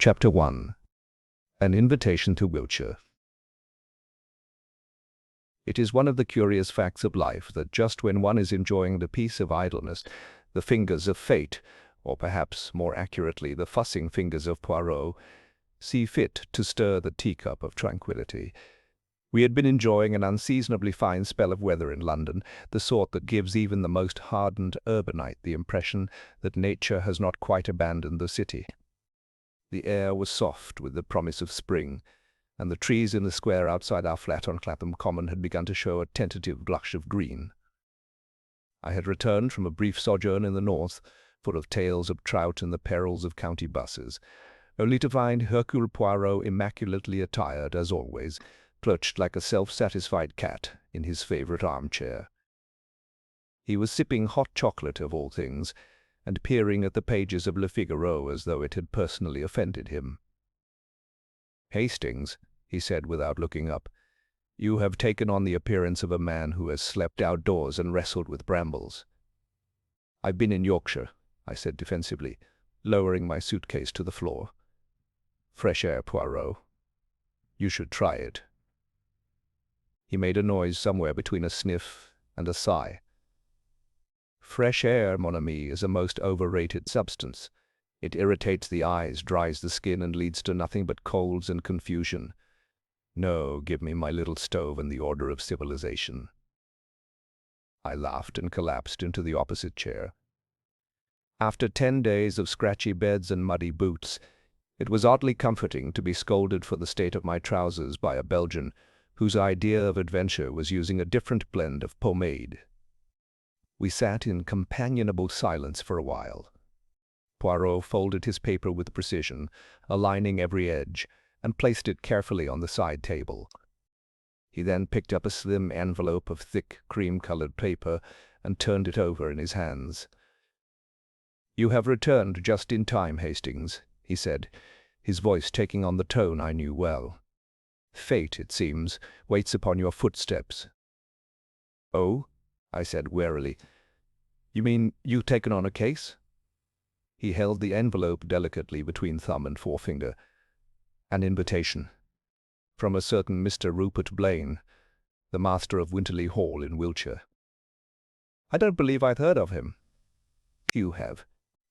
Chapter 1. An Invitation to Wiltshire. It is one of the curious facts of life that just when one is enjoying the peace of idleness, the fingers of fate, or perhaps more accurately the fussing fingers of Poirot, see fit to stir the teacup of tranquillity. We had been enjoying an unseasonably fine spell of weather in London, the sort that gives even the most hardened urbanite the impression that nature has not quite abandoned the city. The air was soft with the promise of spring, and the trees in the square outside our flat on Clapham Common had begun to show a tentative blush of green. I had returned from a brief sojourn in the north, full of tales of trout and the perils of county buses, only to find Hercule Poirot immaculately attired, as always, perched like a self-satisfied cat in his favourite armchair. He was sipping hot chocolate, of all things, and peering at the pages of Le Figaro as though it had personally offended him. "Hastings," he said without looking up, "you have taken on the appearance of a man who has slept outdoors and wrestled with brambles." "I've been in Yorkshire," I said defensively, lowering my suitcase to the floor. "Fresh air, Poirot. You should try it." He made a noise somewhere between a sniff and a sigh. "Fresh air, mon ami, is a most overrated substance. It irritates the eyes, dries the skin, and leads to nothing but colds and confusion. No, give me my little stove and the order of civilization." I laughed and collapsed into the opposite chair. After 10 days of scratchy beds and muddy boots, it was oddly comforting to be scolded for the state of my trousers by a Belgian whose idea of adventure was using a different blend of pomade. We sat in companionable silence for a while. Poirot folded his paper with precision, aligning every edge, and placed it carefully on the side table. He then picked up a slim envelope of thick, cream-colored paper and turned it over in his hands. "You have returned just in time, Hastings," he said, his voice taking on the tone I knew well. "Fate, it seems, waits upon your footsteps." "Oh?" I said warily. "You mean you've taken on a case?" He held the envelope delicately between thumb and forefinger. "An invitation. From a certain Mr. Rupert Blaine, the master of Winterley Hall in Wiltshire." "I don't believe I've heard of him." "You have.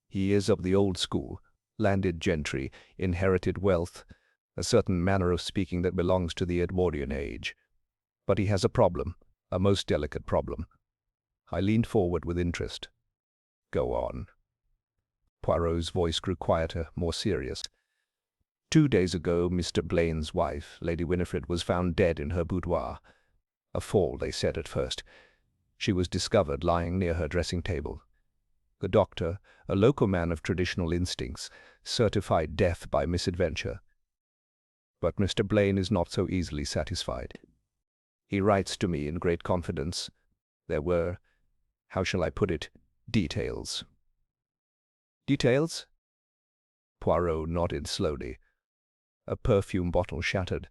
He is of the old school, landed gentry, inherited wealth, a certain manner of speaking that belongs to the Edwardian age. But he has a problem, a most delicate problem." I leaned forward with interest. "Go on." Poirot's voice grew quieter, more serious. 2 days ago, Mr. Blaine's wife, Lady Winifred, was found dead in her boudoir. A fall, they said at first. She was discovered lying near her dressing-table. The doctor, a local man of traditional instincts, certified death by misadventure. But Mr. Blaine is not so easily satisfied. He writes to me in great confidence. There were, how shall I put it, details. "Details?" Poirot nodded slowly. "A perfume bottle shattered,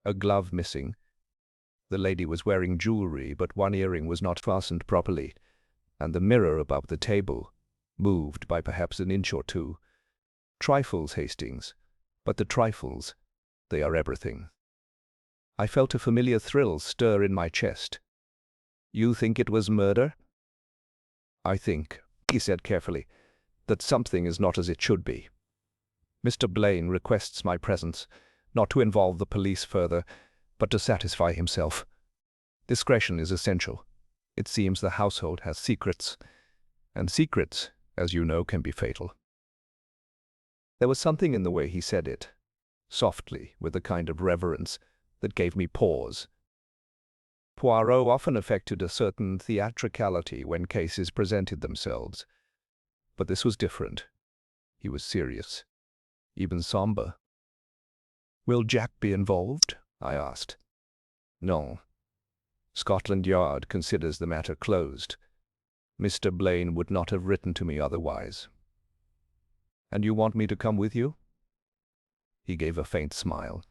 a glove missing. The lady was wearing jewelry, but one earring was not fastened properly, and the mirror above the table moved by perhaps an inch or two. Trifles, Hastings, but the trifles, they are everything." I felt a familiar thrill stir in my chest. "You think it was murder?" "I think," he said carefully, "that something is not as it should be. Mr. Blaine requests my presence, not to involve the police further, but to satisfy himself. Discretion is essential. It seems the household has secrets, and secrets, as you know, can be fatal." There was something in the way he said it, softly, with a kind of reverence, that gave me pause. Poirot often affected a certain theatricality when cases presented themselves. But this was different. He was serious, even somber. "Will Jack be involved?" I asked. "No. Scotland Yard considers the matter closed. Mr. Blaine would not have written to me otherwise." "And you want me to come with you?" He gave a faint smile.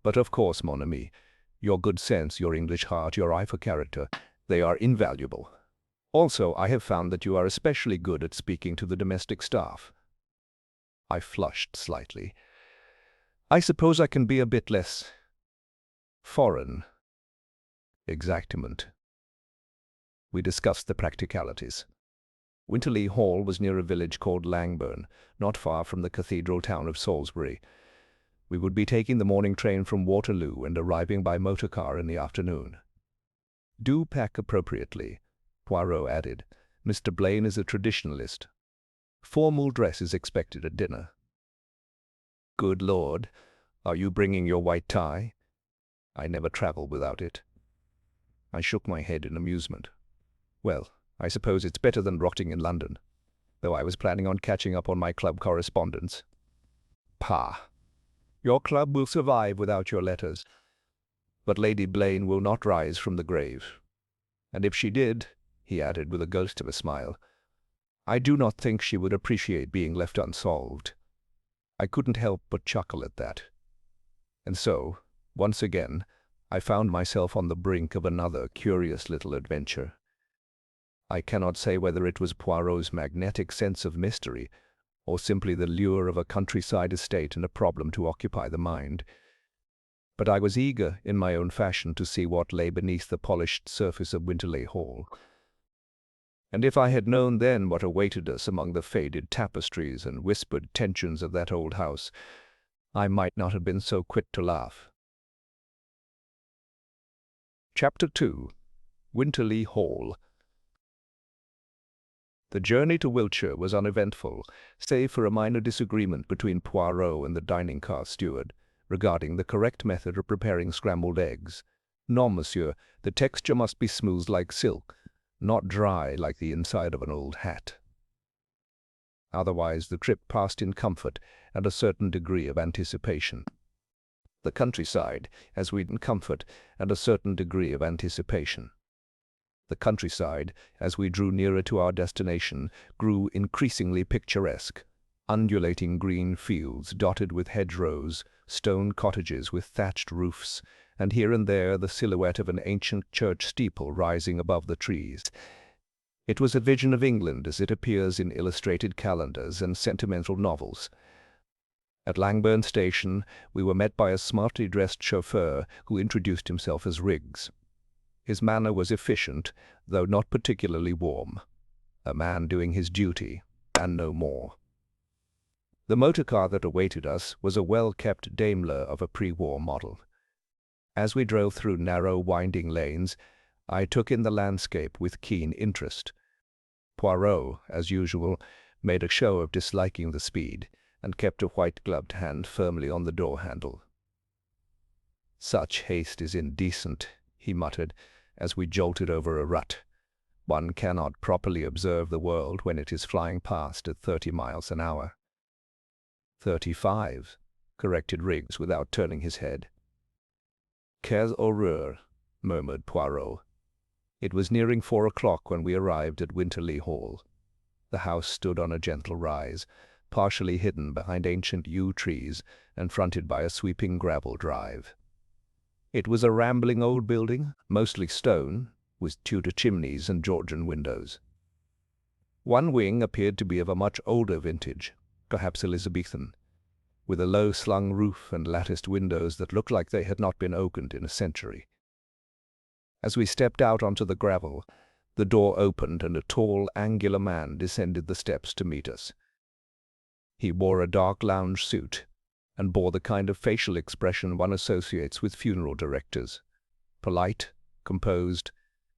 "But of course, mon ami, your good sense, your English heart, your eye for character, they are invaluable. Also, I have found that you are especially good at speaking to the domestic staff." I flushed slightly. I suppose I can be a bit less foreign. Exactament. We discussed the practicalities. Winterley Hall was near a village called Langbourn, not far from the cathedral town of Salisbury. We would be taking the morning train from Waterloo and arriving by motor car in the afternoon. "Do pack appropriately," Poirot added. "Mr. Blaine is a traditionalist. Formal dress is expected at dinner." "Good Lord, are you bringing your white tie?" "I never travel without it." I shook my head in amusement. "Well, I suppose it's better than rotting in London, though I was planning on catching up on my club correspondence." "Pah! Your club will survive without your letters. But Lady Blaine will not rise from the grave. And if she did," he added with a ghost of a smile, "I do not think she would appreciate being left unsolved." I couldn't help but chuckle at that. And so, once again, I found myself on the brink of another curious little adventure. I cannot say whether it was Poirot's magnetic sense of mystery, or simply the lure of a countryside estate and a problem to occupy the mind. But I was eager, in my own fashion, to see what lay beneath the polished surface of Winterley Hall. And if I had known then what awaited us among the faded tapestries and whispered tensions of that old house, I might not have been so quick to laugh. Chapter 2. Winterley Hall. The journey to Wiltshire was uneventful, save for a minor disagreement between Poirot and the dining-car steward regarding the correct method of preparing scrambled eggs. "Non, monsieur, the texture must be smooth like silk, not dry like the inside of an old hat." Otherwise the trip passed in comfort and a certain degree of anticipation. The countryside, as we in comfort and a certain degree of anticipation. The countryside, as we drew nearer to our destination, grew increasingly picturesque. Undulating green fields dotted with hedgerows, stone cottages with thatched roofs, and here and there the silhouette of an ancient church steeple rising above the trees. It was a vision of England as it appears in illustrated calendars and sentimental novels. At Langbourn Station we were met by a smartly dressed chauffeur who introduced himself as Riggs. His manner was efficient, though not particularly warm. A man doing his duty, and no more. The motor car that awaited us was a well-kept Daimler of a pre-war model. As we drove through narrow, winding lanes, I took in the landscape with keen interest. Poirot, as usual, made a show of disliking the speed, and kept a white-gloved hand firmly on the door-handle. "Such haste is indecent," he muttered, as we jolted over a rut. "One cannot properly observe the world when it is flying past at 30 miles an hour." 35, corrected Riggs without turning his head. "Quelle horreur," murmured Poirot. It was nearing 4 o'clock when we arrived at Winterley Hall. The house stood on a gentle rise, partially hidden behind ancient yew trees and fronted by a sweeping gravel drive. It was a rambling old building, mostly stone, with Tudor chimneys and Georgian windows. One wing appeared to be of a much older vintage, perhaps Elizabethan, with a low-slung roof and latticed windows that looked like they had not been opened in a century. As we stepped out onto the gravel, the door opened and a tall, angular man descended the steps to meet us. He wore a dark lounge suit and bore the kind of facial expression one associates with funeral directors, polite, composed,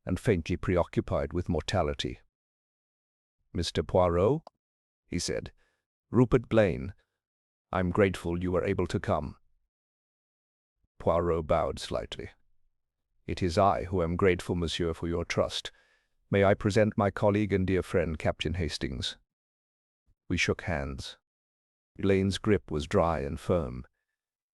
and faintly preoccupied with mortality. "Mr. Poirot," he said. "Rupert Blaine. I'm grateful you were able to come." Poirot bowed slightly. "It is I who am grateful, monsieur, for your trust. May I present my colleague and dear friend, Captain Hastings?" We shook hands. Blaine's grip was dry and firm.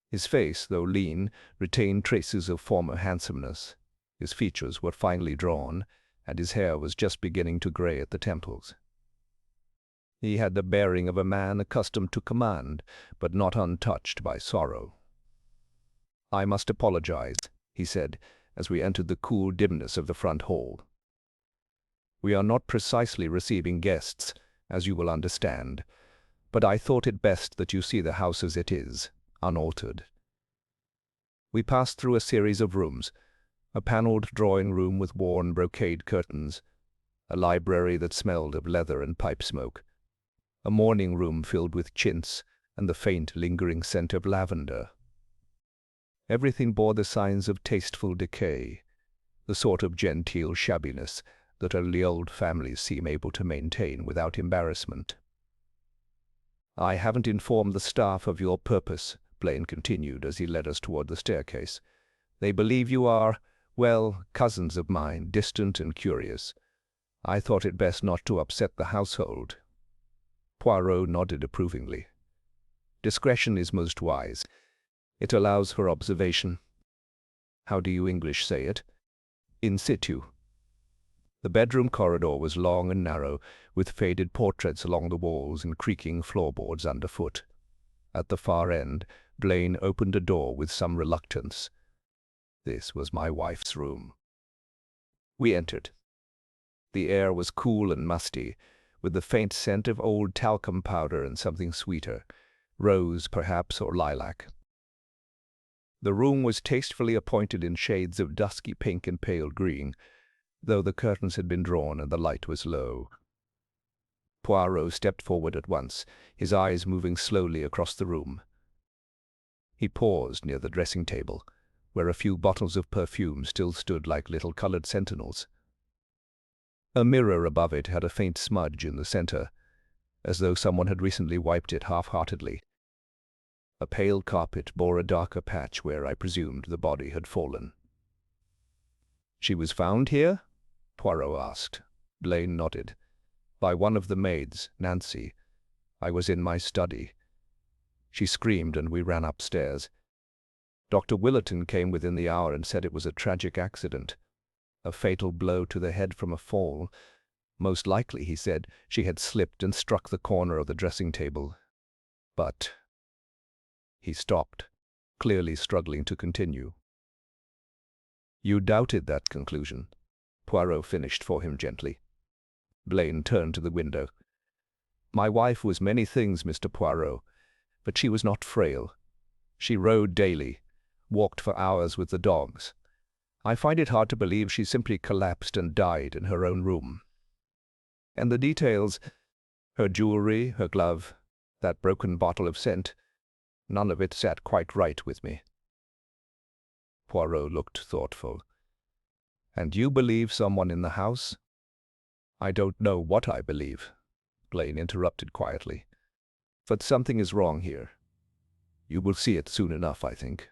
His face, though lean, retained traces of former handsomeness. His features were finely drawn, and his hair was just beginning to grey at the temples. He had the bearing of a man accustomed to command, but not untouched by sorrow. "I must apologize," he said, as we entered the cool dimness of the front hall. "We are not precisely receiving guests, as you will understand, but I thought it best that you see the house as it is, unaltered. We passed through a series of rooms, a panelled drawing room with worn brocade curtains, a library that smelled of leather and pipe smoke, a morning room filled with chintz and the faint, lingering scent of lavender. Everything bore the signs of tasteful decay, the sort of genteel shabbiness that only old families seem able to maintain without embarrassment. "I haven't informed the staff of your purpose," Blaine continued as he led us toward the staircase. "They believe you are, well, cousins of mine, distant and curious. I thought it best not to upset the household." Poirot nodded approvingly. "Discretion is most wise. It allows for observation. How do you English say it? In situ." The bedroom corridor was long and narrow, with faded portraits along the walls and creaking floorboards underfoot. At the far end, Blaine opened a door with some reluctance. This was my wife's room. We entered. The air was cool and musty, with the faint scent of old talcum powder and something sweeter, rose perhaps or lilac. The room was tastefully appointed in shades of dusky pink and pale green, though the curtains had been drawn and the light was low. Poirot stepped forward at once, his eyes moving slowly across the room. He paused near the dressing table, where a few bottles of perfume still stood like little colored sentinels. A mirror above it had a faint smudge in the center, as though someone had recently wiped it half-heartedly. A pale carpet bore a darker patch where I presumed the body had fallen. "She was found here?" Poirot asked. Blaine nodded. "By one of the maids, Nancy. I was in my study. She screamed and we ran upstairs. Dr. Willerton came within the hour and said it was a tragic accident. A fatal blow to the head from a fall. Most likely, he said, she had slipped and struck the corner of the dressing table. But—" He stopped, clearly struggling to continue. "You doubted that conclusion," Poirot finished for him gently. Blaine turned to the window. "My wife was many things, Mr. Poirot, but she was not frail. She rode daily, walked for hours with the dogs. I find it hard to believe she simply collapsed and died in her own room. And the details, her jewelry, her glove, that broken bottle of scent, none of it sat quite right with me." Poirot looked thoughtful. "And you believe someone in the house?" "I don't know what I believe," Blaine interrupted quietly. "But something is wrong here. You will see it soon enough, I think."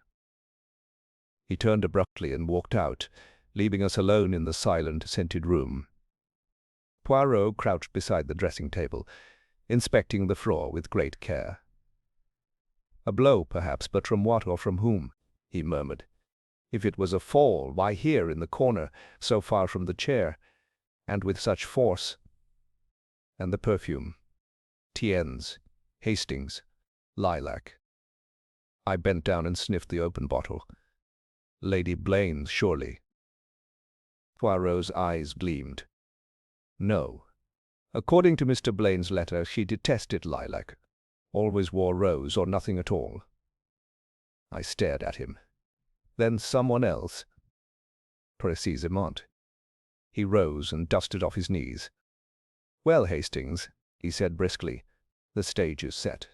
He turned abruptly and walked out, leaving us alone in the silent, scented room. Poirot crouched beside the dressing table, inspecting the floor with great care. "A blow, perhaps, but from what or from whom?" he murmured. "If it was a fall, why here in the corner, so far from the chair, and with such force? And the perfume? Tiennes, Hastings, lilac." I bent down and sniffed the open bottle. "Lady Blaine's, surely." Poirot's eyes gleamed. "No. According to Mr. Blaine's letter, she detested lilac, always wore rose or nothing at all." I stared at him. "Then someone else?" "Précisément." He rose and dusted off his knees. "Well, Hastings," he said briskly, "the stage is set.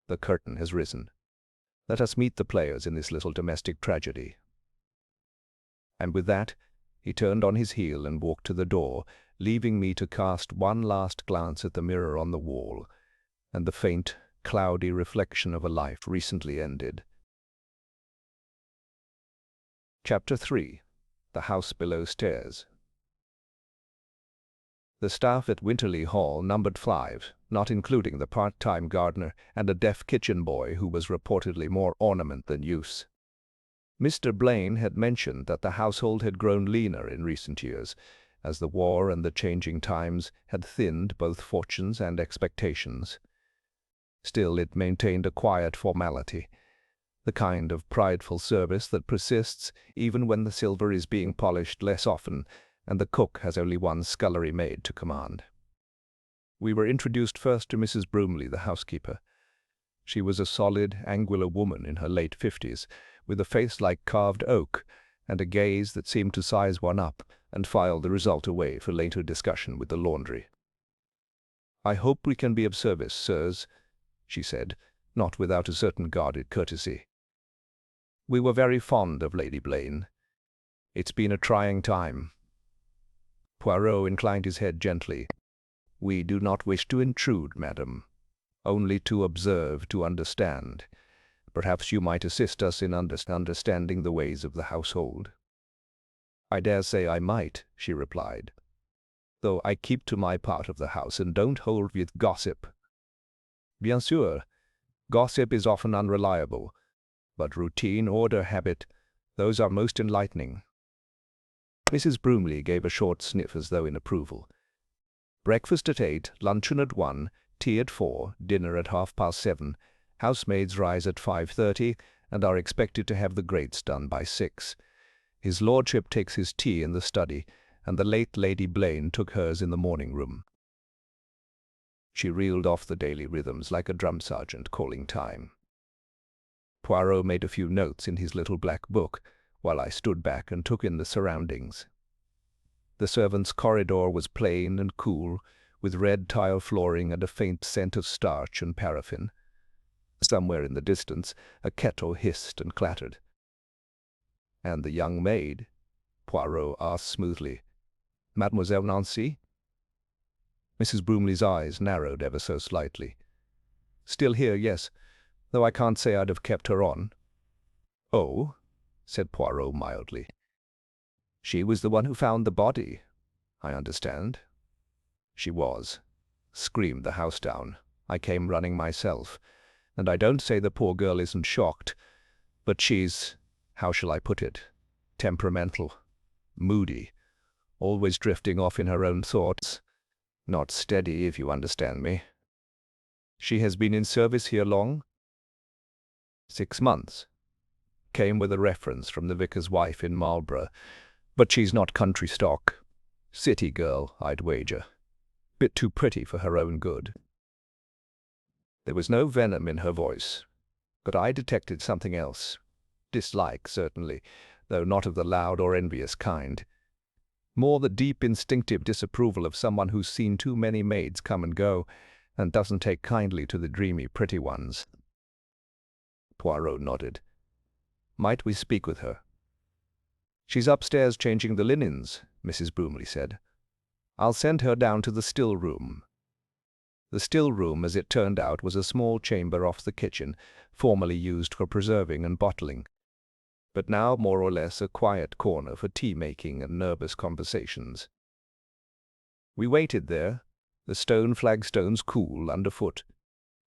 The curtain has risen. Let us meet the players in this little domestic tragedy." And with that, he turned on his heel and walked to the door, leaving me to cast one last glance at the mirror on the wall and the faint, cloudy reflection of a life recently ended. Chapter 3. The House Below Stairs. The staff at Winterly Hall numbered 5, not including the part-time gardener and a deaf kitchen boy who was reportedly more ornament than use. Mr. Blaine had mentioned that the household had grown leaner in recent years, as the war and the changing times had thinned both fortunes and expectations. Still, it maintained a quiet formality, the kind of prideful service that persists even when the silver is being polished less often and the cook has only one scullery maid to command. We were introduced first to Mrs. Broomley, the housekeeper. She was a solid, angular woman in her late 50s, with a face like carved oak, and a gaze that seemed to size one up and file the result away for later discussion with the laundry. "I hope we can be of service, sirs," she said, not without a certain guarded courtesy. "We were very fond of Lady Blaine. It's been a trying time." Poirot inclined his head gently. "We do not wish to intrude, madam. Only to observe, to understand. Perhaps you might assist us in understanding the ways of the household." "I dare say I might," she replied, "though I keep to my part of the house and don't hold with gossip." "Bien sûr, gossip is often unreliable, but routine, order, habit, those are most enlightening." Mrs. Broomley gave a short sniff as though in approval. "Breakfast at 8, luncheon at 1, tea at 4, dinner at 7:30. Housemaids rise at 5:30 and are expected to have the grates done by 6. His lordship takes his tea in the study, and the late Lady Blaine took hers in the morning-room." She reeled off the daily rhythms like a drum sergeant calling time. Poirot made a few notes in his little black book, while I stood back and took in the surroundings. The servants' corridor was plain and cool, with red tile flooring and a faint scent of starch and paraffin. Somewhere in the distance, a kettle hissed and clattered. "And the young maid?" Poirot asked smoothly. "Mademoiselle Nancy?" Mrs. Broomley's eyes narrowed ever so slightly. "Still here, yes, though I can't say I'd have kept her on." "Oh?" said Poirot mildly. "She was the one who found the body, I understand." "She was. Screamed the house down. I came running myself. And I don't say the poor girl isn't shocked, but she's, how shall I put it, temperamental, moody, always drifting off in her own thoughts. Not steady, if you understand me." "She has been in service here long?" 6 months. Came with a reference from the vicar's wife in Marlborough, but she's not country stock. City girl, I'd wager. Bit too pretty for her own good." There was no venom in her voice, but I detected something else. Dislike, certainly, though not of the loud or envious kind. More the deep instinctive disapproval of someone who's seen too many maids come and go, and doesn't take kindly to the dreamy pretty ones. Poirot nodded. "Might we speak with her?" "She's upstairs changing the linens," Mrs. Broomley said. "I'll send her down to the still room." The still room, as it turned out, was a small chamber off the kitchen, formerly used for preserving and bottling, but now more or less a quiet corner for tea-making and nervous conversations. We waited there, the stone flagstones cool underfoot,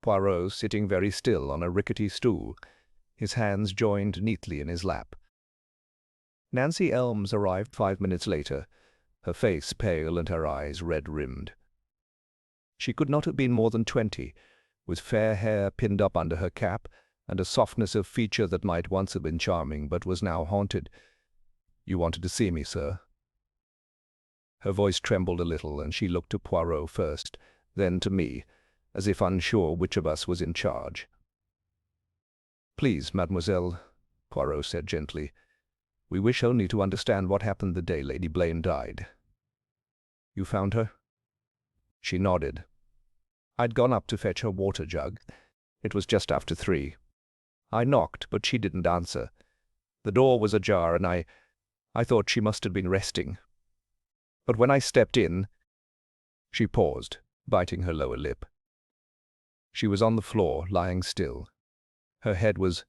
Poirot sitting very still on a rickety stool, his hands joined neatly in his lap. Nancy Elmes arrived 5 minutes later, her face pale and her eyes red-rimmed. She could not have been more than 20, with fair hair pinned up under her cap, and a softness of feature that might once have been charming but was now haunted. "You wanted to see me, sir?" Her voice trembled a little, and she looked to Poirot first, then to me, as if unsure which of us was in charge. "Please, mademoiselle," Poirot said gently, "we wish only to understand what happened the day Lady Blaine died." "You found her?" She nodded. "I'd gone up to fetch her water jug. It was just after 3. I knocked, but she didn't answer. The door was ajar, and I thought she must have been resting. But when I stepped in—" She paused, biting her lower lip. She was on the floor, lying still. Her head was—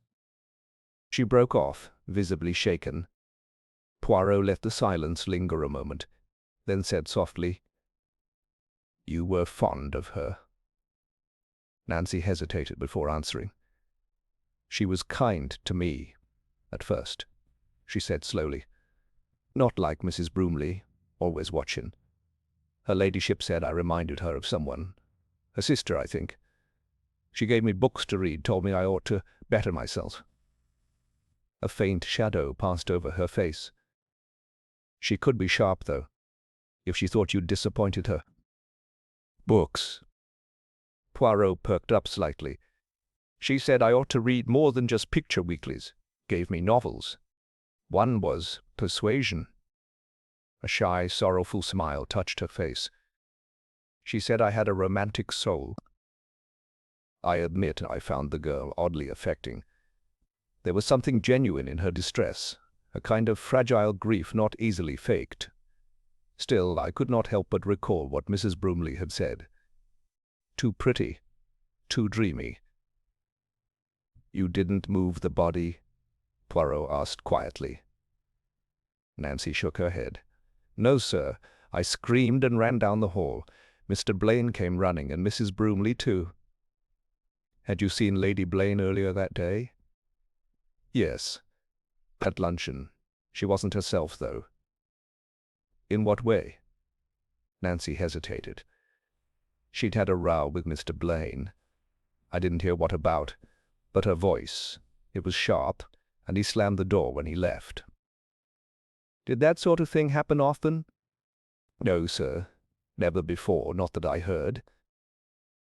She broke off, visibly shaken. Poirot let the silence linger a moment, then said softly, "You were fond of her." Nancy hesitated before answering. "She was kind to me, at first," she said slowly. "Not like Mrs. Broomley, always watching. Her ladyship said I reminded her of someone. Her sister, I think. She gave me books to read, told me I ought to better myself." A faint shadow passed over her face. "She could be sharp, though, if she thought you'd disappointed her." "Books." Poirot perked up slightly. She said I ought to read more than just picture weeklies. Gave me novels. One was Persuasion. A shy, sorrowful smile touched her face. She said I had a romantic soul. I admit I found the girl oddly affecting. There was something genuine in her distress, a kind of fragile grief not easily faked. Still, I could not help but recall what Mrs. Bromley had said. Too pretty, too dreamy. "You didn't move the body?" Poirot asked quietly. Nancy shook her head. "No, sir. I screamed and ran down the hall. Mr. Blaine came running, and Mrs. Bromley too." "Had you seen Lady Blaine earlier that day?" "Yes. At luncheon. She wasn't herself, though." "In what way?" Nancy hesitated. "She'd had a row with Mr. Blaine. I didn't hear what about, but her voice, it was sharp, and he slammed the door when he left." "Did that sort of thing happen often?" "No, sir. Never before, not that I heard."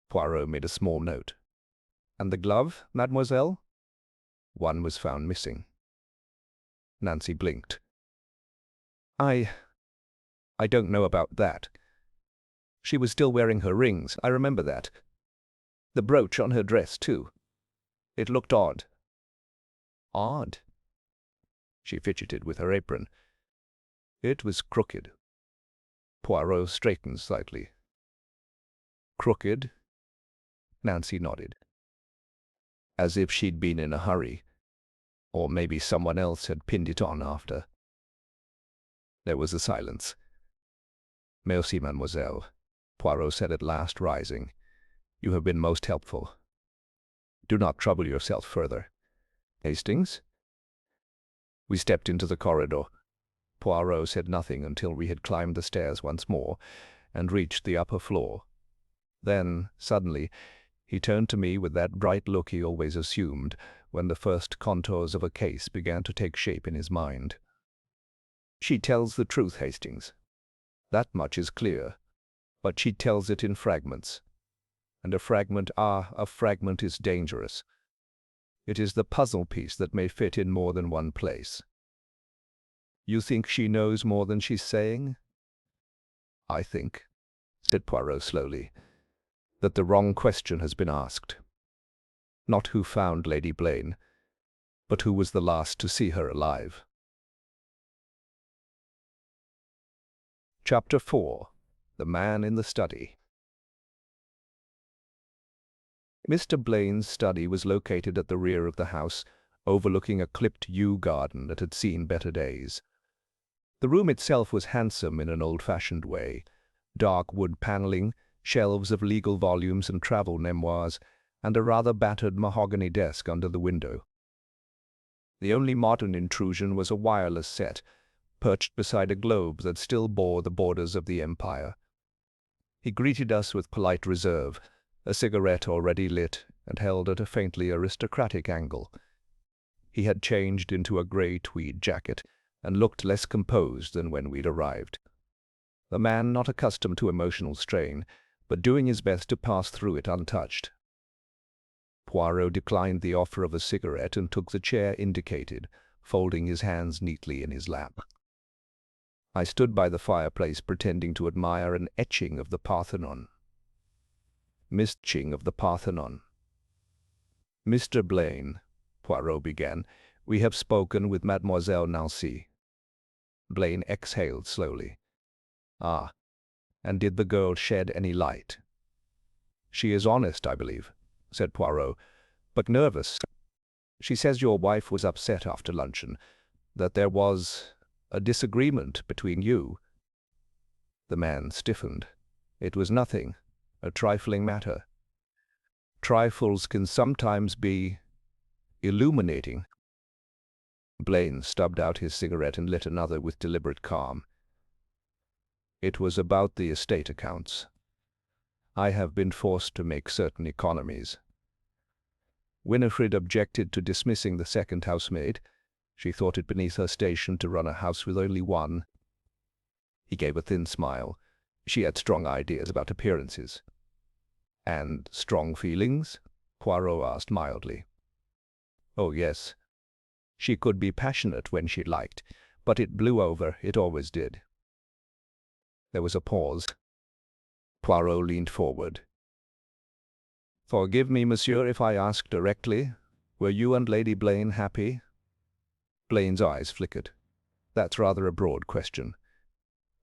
Poirot made a small note. "And the glove, mademoiselle?" "One was found missing." Nancy blinked. I don't know about that. She was still wearing her rings, I remember that. The brooch on her dress, too. It looked odd." "Odd?" She fidgeted with her apron. "It was crooked." Poirot straightened slightly. "Crooked?" Nancy nodded. "As if she'd been in a hurry. Or maybe someone else had pinned it on after." There was a silence. "Merci, mademoiselle," Poirot said at last, rising. "You have been most helpful. Do not trouble yourself further. Hastings?" We stepped into the corridor. Poirot said nothing until we had climbed the stairs once more and reached the upper floor. Then, suddenly, he turned to me with that bright look he always assumed when the first contours of a case began to take shape in his mind. "She tells the truth, Hastings. That much is clear. But she tells it in fragments. And a fragment is dangerous. It is the puzzle piece that may fit in more than one place." "You think she knows more than she's saying?" "I think," said Poirot slowly, "that the wrong question has been asked. Not who found Lady Blaine, but who was the last to see her alive." Chapter 4. The Man in the Study. Mr. Blaine's study was located at the rear of the house, overlooking a clipped yew garden that had seen better days. The room itself was handsome in an old-fashioned way. Dark wood paneling, shelves of legal volumes and travel memoirs, and a rather battered mahogany desk under the window. The only modern intrusion was a wireless set, perched beside a globe that still bore the borders of the empire. He greeted us with polite reserve, a cigarette already lit and held at a faintly aristocratic angle. He had changed into a grey tweed jacket and looked less composed than when we'd arrived. The man not accustomed to emotional strain, but doing his best to pass through it untouched. Poirot declined the offer of a cigarette and took the chair indicated, folding his hands neatly in his lap. I stood by the fireplace pretending to admire an etching of the Parthenon. "Mr. Blaine," Poirot began, "we have spoken with Mademoiselle Nancy." Blaine exhaled slowly. "Ah, and did the girl shed any light?" "She is honest, I believe," said Poirot, "but nervous. She says your wife was upset after luncheon, that there was a disagreement between you." The man stiffened. "It was nothing, a trifling matter." "Trifles can sometimes be illuminating." Blaine stubbed out his cigarette and lit another with deliberate calm. "It was about the estate accounts. I have been forced to make certain economies. Winifred objected to dismissing the second housemaid. She thought it beneath her station to run a house with only one." He gave a thin smile. "She had strong ideas about appearances." "And strong feelings?" Poirot asked mildly. Oh, yes. She could be passionate when she liked, but it blew over, it always did. There was a pause. Poirot leaned forward. Forgive me, monsieur, if I ask directly. Were you and Lady Blaine happy? Blaine's eyes flickered. That's rather a broad question.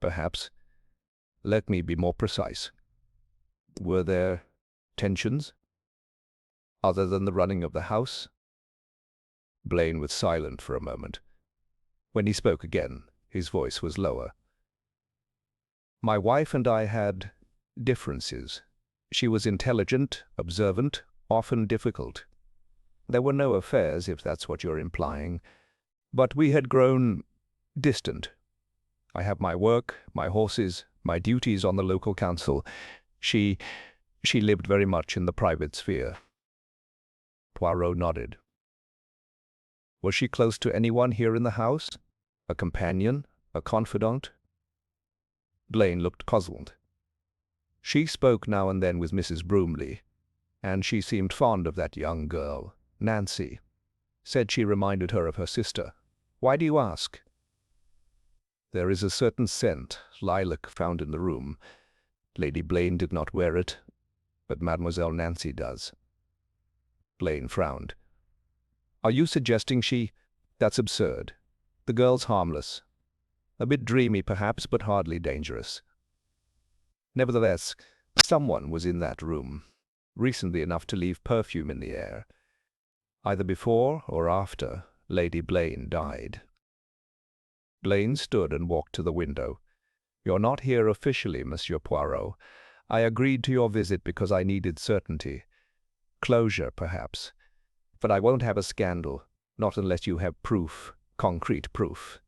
Perhaps. Let me be more precise. Were there tensions? Other than the running of the house? Blaine was silent for a moment. When he spoke again, his voice was lower. My wife and I had differences. She was intelligent, observant, often difficult. There were no affairs, if that's what you're implying, but we had grown distant. I have my work, my horses, my duties on the local council. She lived very much in the private sphere. Poirot nodded. Was she close to anyone here in the house? A companion? A confidant? Blaine looked puzzled. She spoke now and then with Mrs. Broomley, and she seemed fond of that young girl, Nancy. Said she reminded her of her sister. Why do you ask? There is a certain scent, lilac, found in the room. Lady Blaine did not wear it, but Mademoiselle Nancy does. Blaine frowned. Are you suggesting she... That's absurd. The girl's harmless. A bit dreamy, perhaps, but hardly dangerous. Nevertheless, someone was in that room, recently enough to leave perfume in the air, either before or after Lady Blaine died. Blaine stood and walked to the window. You're not here officially, Monsieur Poirot. I agreed to your visit because I needed certainty. Closure, perhaps. But I won't have a scandal, not unless you have proof, concrete proof.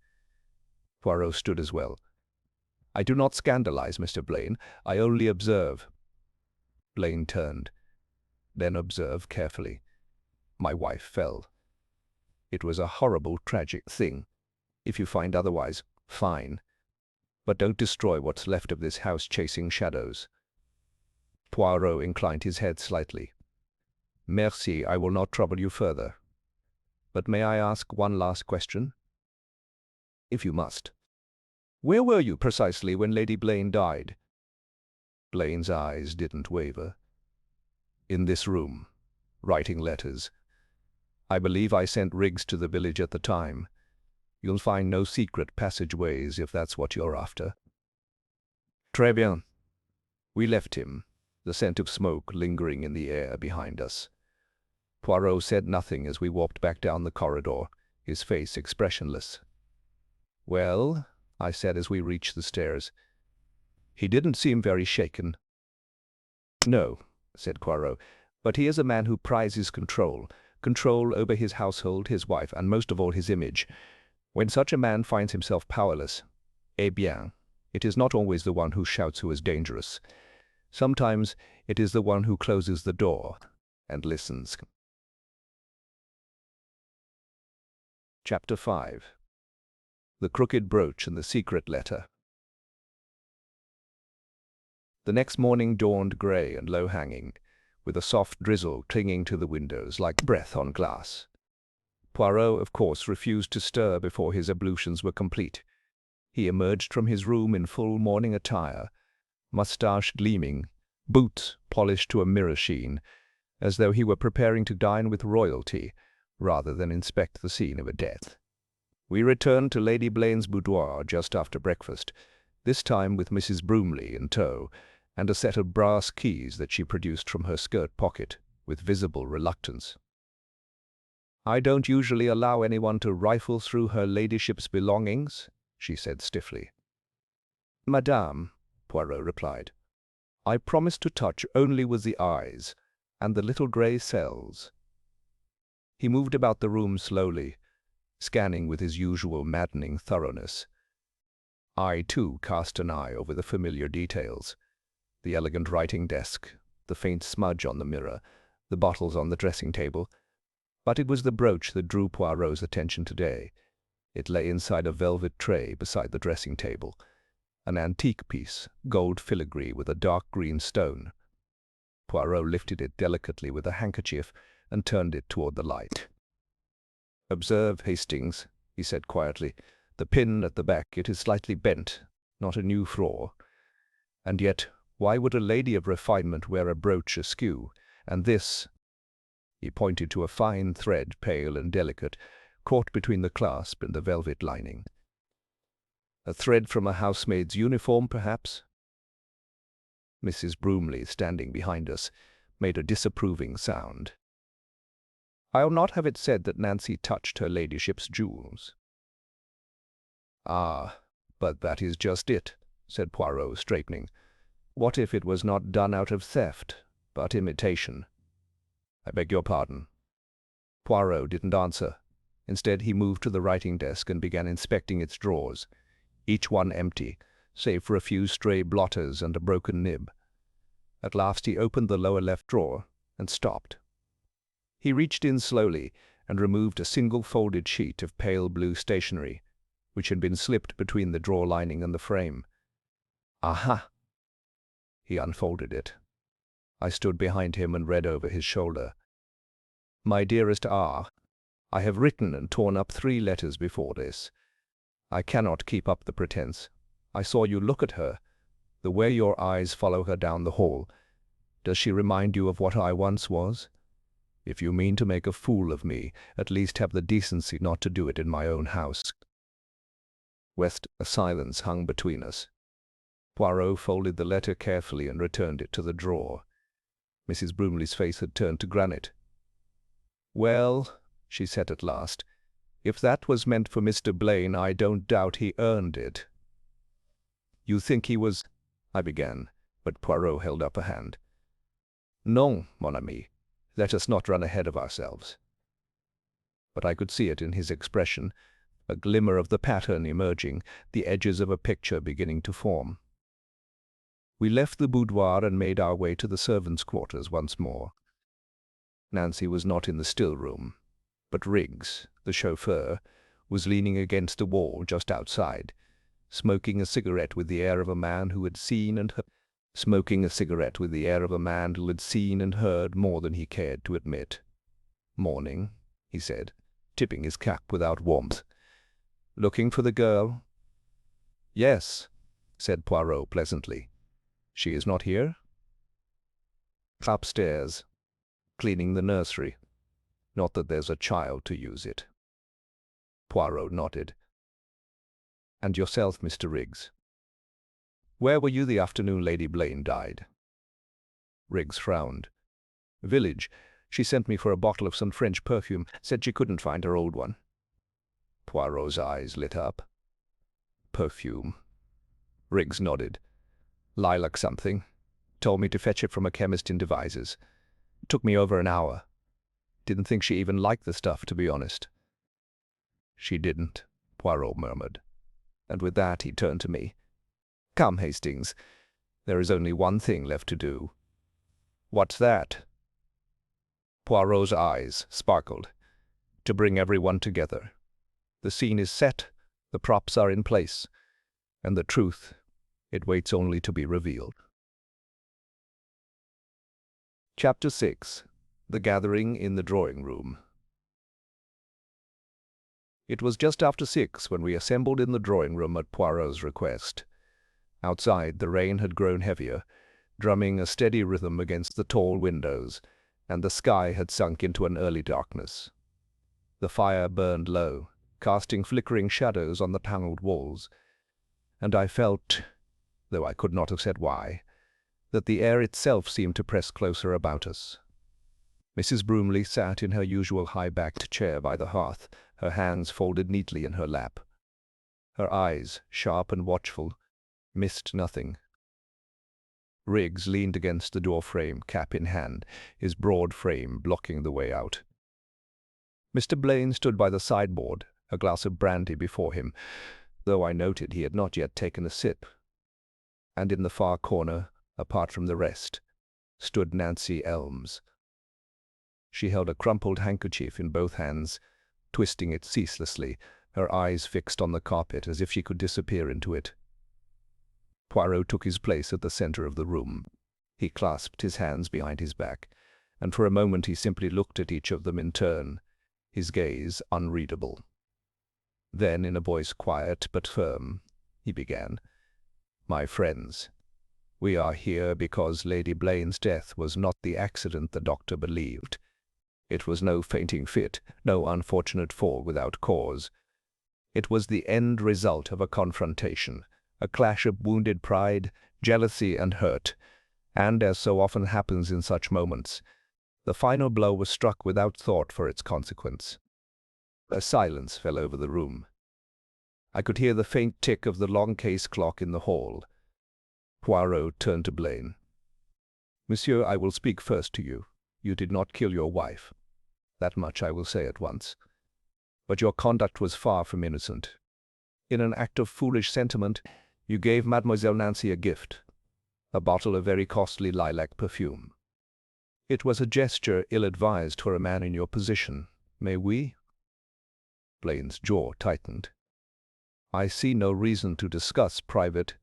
Poirot stood as well. I do not scandalize, Mr. Blaine. I only observe. Blaine turned, then observed carefully. My wife fell. It was a horrible, tragic thing. If you find otherwise, fine. But don't destroy what's left of this house chasing shadows. Poirot inclined his head slightly. Merci, I will not trouble you further. But may I ask one last question? If you must. Where were you precisely when Lady Blaine died? Blaine's eyes didn't waver. In this room, writing letters. I believe I sent Riggs to the village at the time. You'll find no secret passageways if that's what you're after. Très bien. We left him, the scent of smoke lingering in the air behind us. Poirot said nothing as we walked back down the corridor, his face expressionless. Well, I said as we reached the stairs. He didn't seem very shaken. No, said Poirot, but he is a man who prizes control over his household, his wife, and most of all his image. When such a man finds himself powerless, eh bien, it is not always the one who shouts who is dangerous. Sometimes it is the one who closes the door and listens. Chapter 5. The Crooked Brooch and the Secret Letter. The next morning dawned grey and low-hanging, with a soft drizzle clinging to the windows like breath on glass. Poirot, of course, refused to stir before his ablutions were complete. He emerged from his room in full morning attire, moustache gleaming, boots polished to a mirror sheen, as though he were preparing to dine with royalty rather than inspect the scene of a death. We returned to Lady Blaine's boudoir just after breakfast, this time with Mrs. Broomley in tow, and a set of brass keys that she produced from her skirt pocket with visible reluctance. I don't usually allow anyone to rifle through her ladyship's belongings, she said stiffly. Madame, Poirot replied, I promise to touch only with the eyes and the little grey cells. He moved about the room slowly, scanning with his usual maddening thoroughness. I, too, cast an eye over the familiar details. The elegant writing desk, the faint smudge on the mirror, the bottles on the dressing table. But it was the brooch that drew Poirot's attention today. It lay inside a velvet tray beside the dressing table, an antique piece, gold filigree with a dark green stone. Poirot lifted it delicately with a handkerchief and turned it toward the light. "Observe, Hastings," he said quietly. "The pin at the back, it is slightly bent, not a new flaw. And yet, why would a lady of refinement wear a brooch askew? And this—" he pointed to a fine thread, pale and delicate, caught between the clasp and the velvet lining. "A thread from a housemaid's uniform, perhaps?" Mrs. Broomley, standing behind us, made a disapproving sound. "I'll not have it said that Nancy touched her ladyship's jewels." "Ah, but that is just it," said Poirot, straightening. "What if it was not done out of theft, but imitation?" "I beg your pardon." Poirot didn't answer. Instead, he moved to the writing desk and began inspecting its drawers, each one empty, save for a few stray blotters and a broken nib. At last he opened the lower left drawer and stopped. He reached in slowly and removed a single folded sheet of pale blue stationery, which had been slipped between the drawer lining and the frame. "Aha!" He unfolded it. I stood behind him and read over his shoulder. "My dearest R., I have written and torn up 3 letters before this. I cannot keep up the pretense. I saw you look at her. The way your eyes follow her down the hall. Does she remind you of what I once was? If you mean to make a fool of me, at least have the decency not to do it in my own house." A silence hung between us. Poirot folded the letter carefully and returned it to the drawer. Mrs. Broomley's face had turned to granite. "Well," she said at last, "if that was meant for Mr. Blaine, I don't doubt he earned it." "You think he was—" I began, but Poirot held up a hand. "Non, mon ami, let us not run ahead of ourselves." But I could see it in his expression, a glimmer of the pattern emerging, the edges of a picture beginning to form. We left the boudoir and made our way to the servants' quarters once more. Nancy was not in the still room, but Riggs, the chauffeur, was leaning against a wall just outside, smoking a cigarette with the air of a man who had seen and heard more than he cared to admit. "Morning," he said, tipping his cap without warmth. "Looking for the girl?" "Yes," said Poirot pleasantly. "She is not here?" "Upstairs, cleaning the nursery. Not that there's a child to use it." Poirot nodded. "And yourself, Mr. Riggs? Where were you the afternoon Lady Blaine died?" Riggs frowned. "Village. She sent me for a bottle of some French perfume, said she couldn't find her old one." Poirot's eyes lit up. "Perfume." Riggs nodded. "Lilac something. Told me to fetch it from a chemist in Devizes. Took me over an hour. Didn't think she even liked the stuff, to be honest." "She didn't," Poirot murmured. And with that he turned to me. "Come, Hastings. There is only one thing left to do." "What's that?" Poirot's eyes sparkled. "To bring everyone together. The scene is set, the props are in place, and the truth, it waits only to be revealed." Chapter 6. The Gathering in the Drawing Room. It was just after 6 when we assembled in the drawing room at Poirot's request. Outside, the rain had grown heavier, drumming a steady rhythm against the tall windows, and the sky had sunk into an early darkness. The fire burned low, casting flickering shadows on the panelled walls, and I felt, though I could not have said why, that the air itself seemed to press closer about us. Mrs. Broomley sat in her usual high-backed chair by the hearth, her hands folded neatly in her lap. Her eyes, sharp and watchful, missed nothing. Riggs leaned against the door-frame, cap in hand, his broad frame blocking the way out. Mr. Blaine stood by the sideboard, a glass of brandy before him, though I noted he had not yet taken a sip. And in the far corner, apart from the rest, stood Nancy Elmes. She held a crumpled handkerchief in both hands, twisting it ceaselessly, her eyes fixed on the carpet as if she could disappear into it. Poirot took his place at the center of the room, He clasped his hands behind his back, and for a moment he simply looked at each of them in turn, his gaze unreadable. Then, in a voice quiet but firm, he began, "My friends, we are here because Lady Blaine's death was not the accident the doctor believed. It was no fainting fit, no unfortunate fall without cause. It was the end result of a confrontation, a clash of wounded pride, jealousy, and hurt, and, as so often happens in such moments, the final blow was struck without thought for its consequence." A silence fell over the room. I could hear the faint tick of the long case clock in the hall. Poirot turned to Blaine. "Monsieur, I will speak first to you. You did not kill your wife. That much I will say at once. But your conduct was far from innocent. In an act of foolish sentiment, you gave Mademoiselle Nancy a gift, a bottle of very costly lilac perfume. It was a gesture ill-advised for a man in your position. May we?" Blaine's jaw tightened. "I see no reason to discuss private—"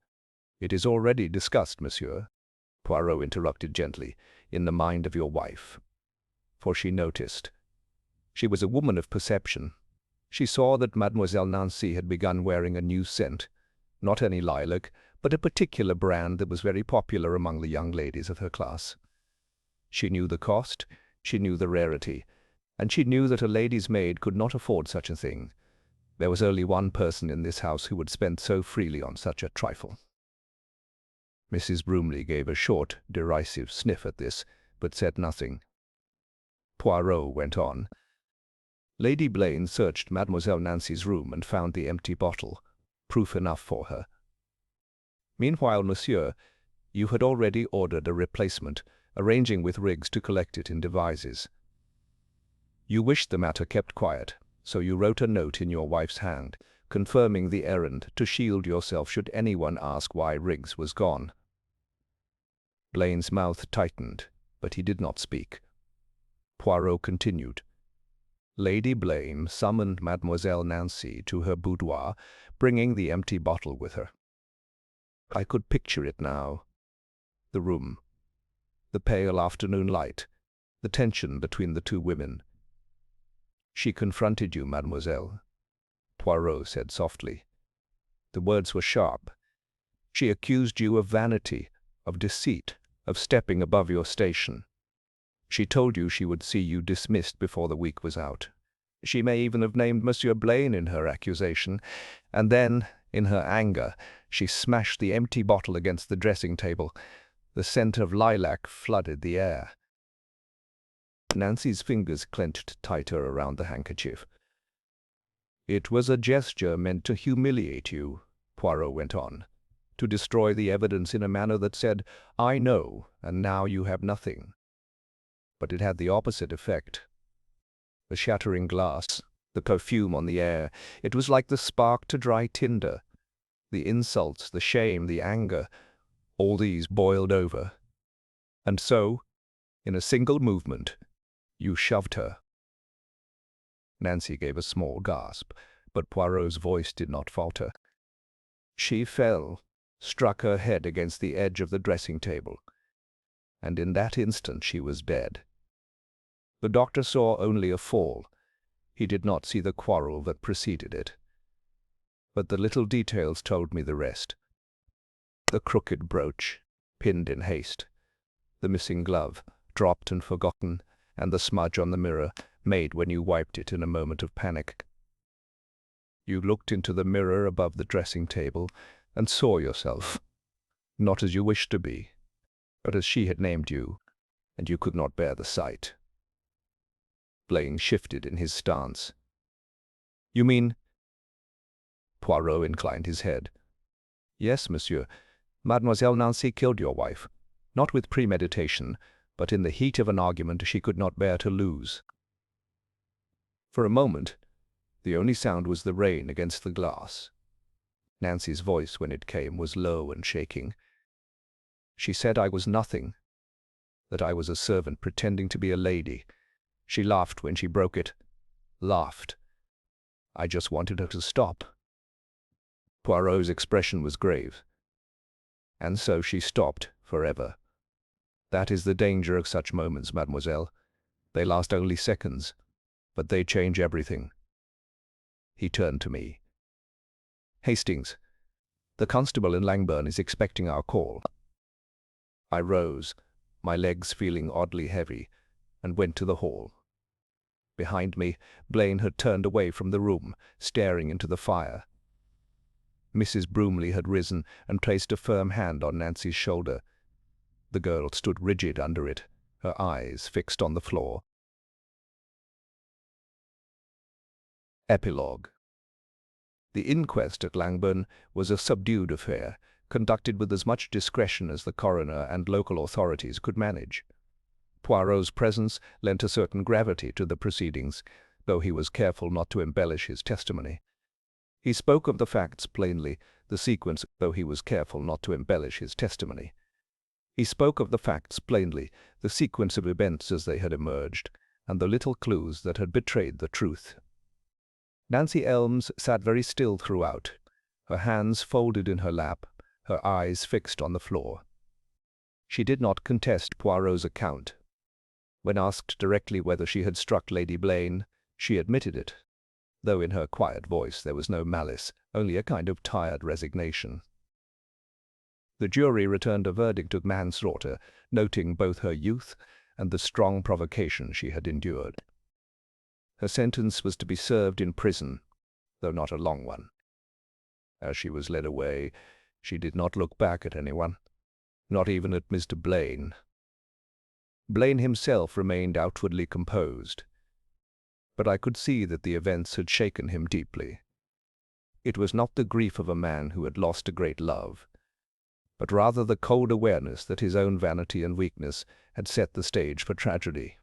"It is already discussed, monsieur," Poirot interrupted gently, "in the mind of your wife. For she noticed. She was a woman of perception. She saw that Mademoiselle Nancy had begun wearing a new scent, not any lilac, but a particular brand that was very popular among the young ladies of her class. She knew the cost, she knew the rarity, and she knew that a lady's maid could not afford such a thing. There was only one person in this house who would spend so freely on such a trifle." Mrs. Bromley gave a short, derisive sniff at this, but said nothing. Poirot went on. "Lady Blaine searched Mademoiselle Nancy's room and found the empty bottle, proof enough for her. Meanwhile, monsieur, you had already ordered a replacement, arranging with Riggs to collect it in Devizes. You wished the matter kept quiet, so you wrote a note in your wife's hand, confirming the errand to shield yourself should anyone ask why Riggs was gone." Blaine's mouth tightened, but he did not speak. Poirot continued. "Lady Blaine summoned Mademoiselle Nancy to her boudoir, bringing the empty bottle with her. I could picture it now. The room, the pale afternoon light, the tension between the two women. She confronted you, mademoiselle," Poirot said softly. The words were sharp. "She accused you of vanity, of deceit, of stepping above your station. She told you she would see you dismissed before the week was out. She may even have named Monsieur Blaine in her accusation, and then, in her anger, she smashed the empty bottle against the dressing table. The scent of lilac flooded the air." Nancy's fingers clenched tighter around the handkerchief. "It was a gesture meant to humiliate you," Poirot went on, "to destroy the evidence in a manner that said, 'I know, and now you have nothing.' But it had the opposite effect. The shattering glass, the perfume on the air, it was like the spark to dry tinder. The insults, the shame, the anger, all these boiled over. And so, in a single movement, you shoved her." Nancy gave a small gasp, but Poirot's voice did not falter. "She fell, struck her head against the edge of the dressing table, and in that instant she was dead. The doctor saw only a fall. He did not see the quarrel that preceded it. But the little details told me the rest. The crooked brooch, pinned in haste, the missing glove, dropped and forgotten, and the smudge on the mirror, made when you wiped it in a moment of panic. You looked into the mirror above the dressing table and saw yourself, not as you wished to be, but as she had named you, and you could not bear the sight." Blaine shifted in his stance. "You mean—" Poirot inclined his head. "Yes, monsieur. Mademoiselle Nancy killed your wife, not with premeditation, but in the heat of an argument she could not bear to lose." For a moment, the only sound was the rain against the glass. Nancy's voice, when it came, was low and shaking. "She said I was nothing, that I was a servant pretending to be a lady. She laughed when she broke it. Laughed. I just wanted her to stop." Poirot's expression was grave. "And so she stopped forever." That is the danger of such moments, mademoiselle. They last only seconds, but they change everything. He turned to me. Hastings, the constable in Langbourn is expecting our call. I rose, my legs feeling oddly heavy, and went to the hall. Behind me, Blaine had turned away from the room, staring into the fire. Mrs. Broomley had risen and placed a firm hand on Nancy's shoulder. The girl stood rigid under it, her eyes fixed on the floor. Epilogue. The inquest at Langbourn was a subdued affair, conducted with as much discretion as the coroner and local authorities could manage. Poirot's presence lent a certain gravity to the proceedings, though he was careful not to embellish his testimony. He spoke of the facts plainly, the sequence of events as they had emerged, and the little clues that had betrayed the truth. Nancy Elmes sat very still throughout, her hands folded in her lap, her eyes fixed on the floor. She did not contest Poirot's account. When asked directly whether she had struck Lady Blaine, she admitted it, though in her quiet voice there was no malice, only a kind of tired resignation. The jury returned a verdict of manslaughter, noting both her youth and the strong provocation she had endured. Her sentence was to be served in prison, though not a long one. As she was led away, she did not look back at anyone, not even at Mr. Blaine. Blaine himself remained outwardly composed, but I could see that the events had shaken him deeply. It was not the grief of a man who had lost a great love, but rather the cold awareness that his own vanity and weakness had set the stage for tragedy.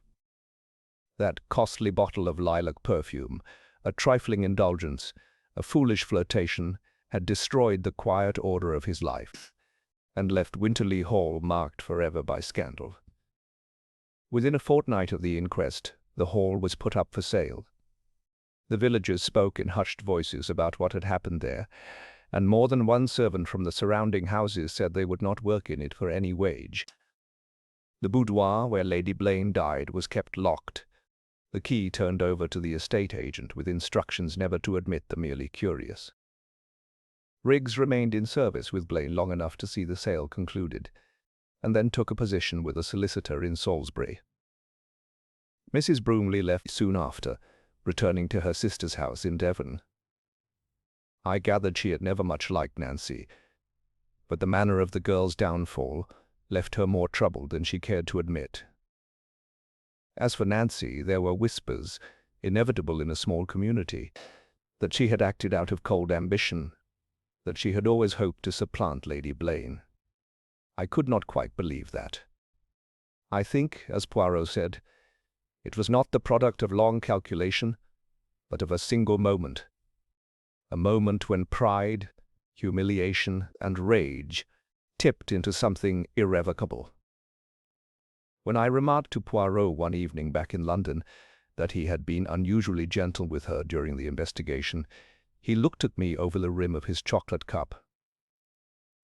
That costly bottle of lilac perfume, a trifling indulgence, a foolish flirtation, had destroyed the quiet order of his life, and left Winterly Hall marked forever by scandal. Within a fortnight of the inquest, the hall was put up for sale. The villagers spoke in hushed voices about what had happened there, and more than one servant from the surrounding houses said they would not work in it for any wage. The boudoir where Lady Blaine died was kept locked, the key turned over to the estate agent with instructions never to admit the merely curious. Riggs remained in service with Blaine long enough to see the sale concluded, and then took a position with a solicitor in Salisbury. Mrs. Broomley left soon after, returning to her sister's house in Devon. I gathered she had never much liked Nancy, but the manner of the girl's downfall left her more troubled than she cared to admit. As for Nancy, there were whispers, inevitable in a small community, that she had acted out of cold ambition, that she had always hoped to supplant Lady Blaine. I could not quite believe that. I think, as Poirot said, it was not the product of long calculation, but of a single moment. A moment when pride, humiliation, and rage tipped into something irrevocable. When I remarked to Poirot one evening back in London that he had been unusually gentle with her during the investigation, he looked at me over the rim of his chocolate cup.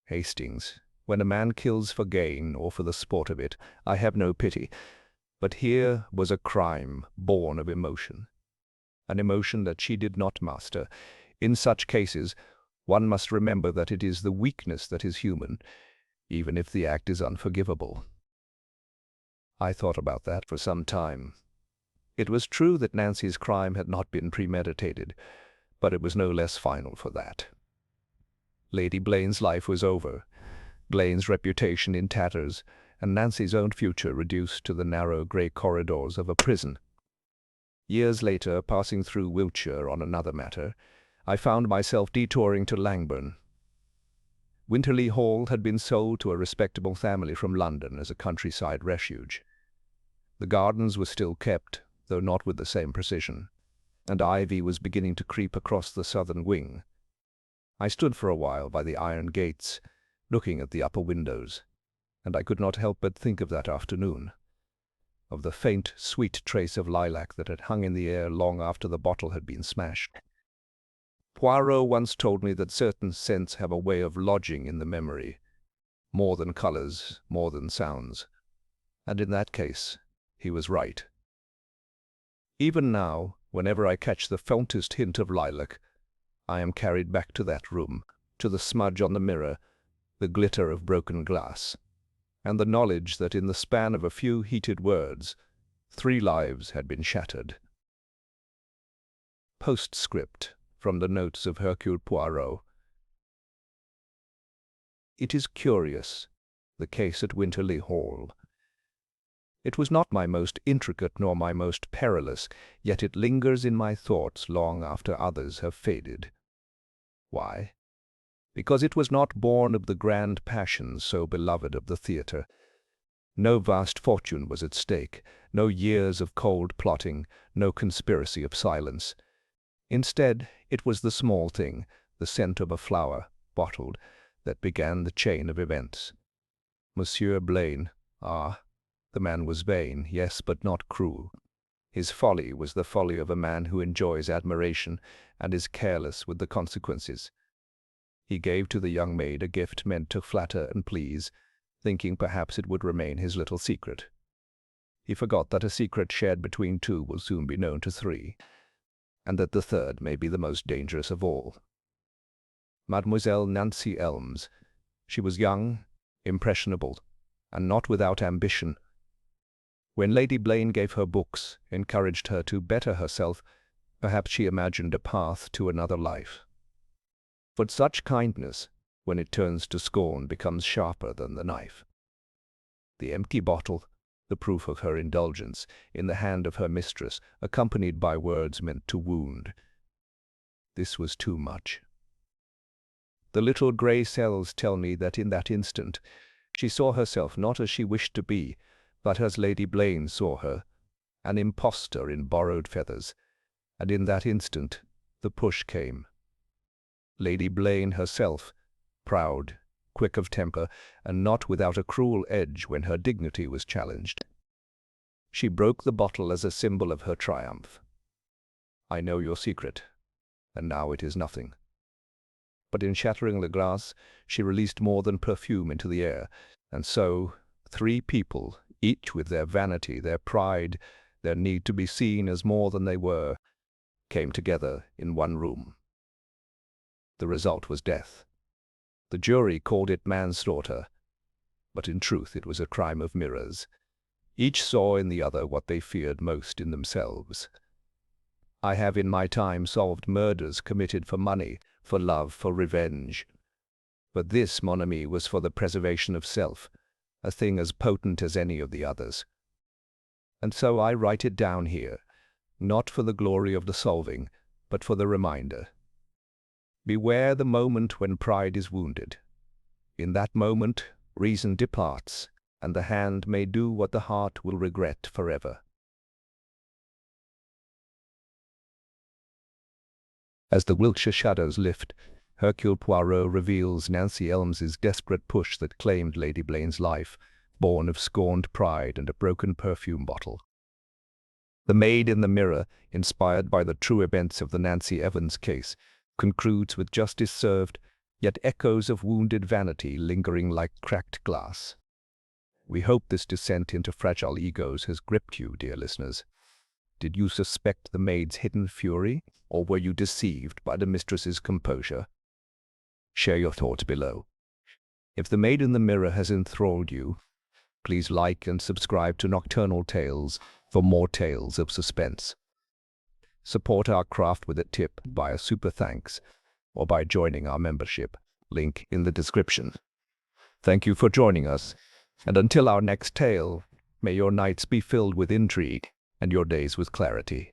Hastings, when a man kills for gain or for the sport of it, I have no pity. But here was a crime born of emotion, an emotion that she did not master. In such cases, one must remember that it is the weakness that is human, even if the act is unforgivable. I thought about that for some time. It was true that Nancy's crime had not been premeditated, but it was no less final for that. Lady Blaine's life was over, Blaine's reputation in tatters, and Nancy's own future reduced to the narrow grey corridors of a prison. Years later, passing through Wiltshire on another matter, I found myself detouring to Langbourn. Winterly Hall had been sold to a respectable family from London as a countryside refuge. The gardens were still kept, though not with the same precision, and ivy was beginning to creep across the southern wing. I stood for a while by the iron gates, looking at the upper windows, and I could not help but think of that afternoon, of the faint, sweet trace of lilac that had hung in the air long after the bottle had been smashed. Poirot once told me that certain scents have a way of lodging in the memory, more than colors, more than sounds. And in that case, he was right. Even now, whenever I catch the faintest hint of lilac, I am carried back to that room, to the smudge on the mirror, the glitter of broken glass, and the knowledge that in the span of a few heated words, 3 lives had been shattered. Postscript from the notes of Hercule Poirot. It is curious, the case at Winterly Hall. It was not my most intricate nor my most perilous, yet it lingers in my thoughts long after others have faded. Why? Because it was not born of the grand passions so beloved of the theatre. No vast fortune was at stake, no years of cold plotting, no conspiracy of silence. Instead, it was the small thing, the scent of a flower, bottled, that began the chain of events. Monsieur Blaine, the man was vain, yes, but not cruel. His folly was the folly of a man who enjoys admiration and is careless with the consequences. He gave to the young maid a gift meant to flatter and please, thinking perhaps it would remain his little secret. He forgot that a secret shared between 2 will soon be known to 3, and that the 3rd may be the most dangerous of all. Mademoiselle Nancy Elmes. She was young, impressionable, and not without ambition. When Lady Blaine gave her books, encouraged her to better herself, perhaps she imagined a path to another life. But such kindness, when it turns to scorn, becomes sharper than the knife. The empty bottle, the proof of her indulgence, in the hand of her mistress, accompanied by words meant to wound. This was too much. The little grey cells tell me that in that instant she saw herself not as she wished to be, but as Lady Blaine saw her, an impostor in borrowed feathers, and in that instant the push came. Lady Blaine herself, proud, quick of temper, and not without a cruel edge when her dignity was challenged. She broke the bottle as a symbol of her triumph. I know your secret, and now it is nothing. But in shattering the glass, she released more than perfume into the air, and so 3 people, each with their vanity, their pride, their need to be seen as more than they were, came together in one room. The result was death. The jury called it manslaughter, but in truth it was a crime of mirrors. Each saw in the other what they feared most in themselves. I have in my time solved murders committed for money, for love, for revenge. But this, mon ami, was for the preservation of self, a thing as potent as any of the others. And so I write it down here, not for the glory of the solving, but for the reminder. Beware the moment when pride is wounded. In that moment, reason departs, and the hand may do what the heart will regret forever. As the Wiltshire shadows lift, Hercule Poirot reveals Nancy Elmes's desperate push that claimed Lady Blaine's life, born of scorned pride and a broken perfume bottle. The maid in the mirror, inspired by the true events of the Nancy Evans case, concludes with justice served, yet echoes of wounded vanity lingering like cracked glass. We hope this descent into fragile egos has gripped you, dear listeners. Did you suspect the maid's hidden fury, or were you deceived by the mistress's composure? Share your thoughts below. If the maid in the mirror has enthralled you, please like and subscribe to Nocturnal Tales for more tales of suspense. Support our craft with a tip via Super Thanks or by joining our membership, link in the description. Thank you for joining us, and until our next tale, may your nights be filled with intrigue and your days with clarity.